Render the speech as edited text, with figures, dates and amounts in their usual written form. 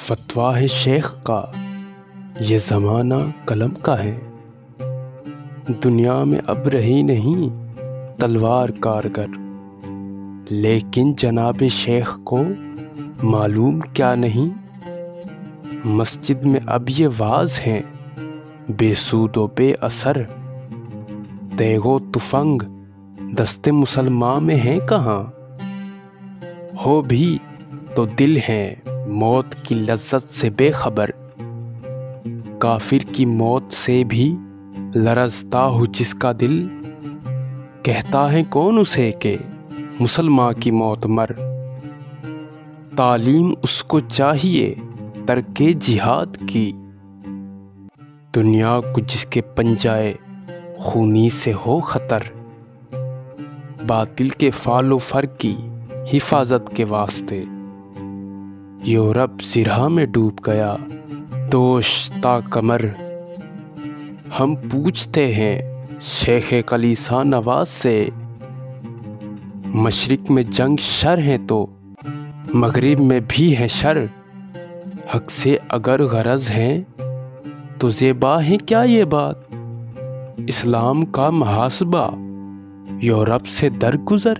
فتویٰ ہے شیخ کا، یہ زمانہ قلم کا ہے۔ دنیا میں اب رہی نہیں تلوار کارگر، لیکن جناب شیخ کو معلوم کیا نہیں، مسجد میں اب یہ واز ہیں بے سود و بے اثر۔ تیغ و تفنگ دست مسلماں میں ہیں کہاں، ہو بھی تو دل ہیں موت کی لذت سے بے خبر۔ کافر کی موت سے بھی لرزتا ہو جس کا دل، کہتا ہے کون اسے کہ مسلماں کی موت مر۔ تعلیم اس کو چاہیے ترک جہاد کی، دنیا کو جس کے پنجائے خونی سے ہو خطر۔ باطل کے فعل و فر کی حفاظت کے واسطے یورپ زرہ میں ڈوب گیا دوش تا کمر۔ ہم پوچھتے ہیں شیخ کلیسا نواز سے، مشرق میں جنگ شر ہے تو مغرب میں بھی ہے شر۔ حق سے اگر غرض ہے تو زیبا ہے کیا یہ بات، اسلام کا محاسبہ یورپ سے درگزر۔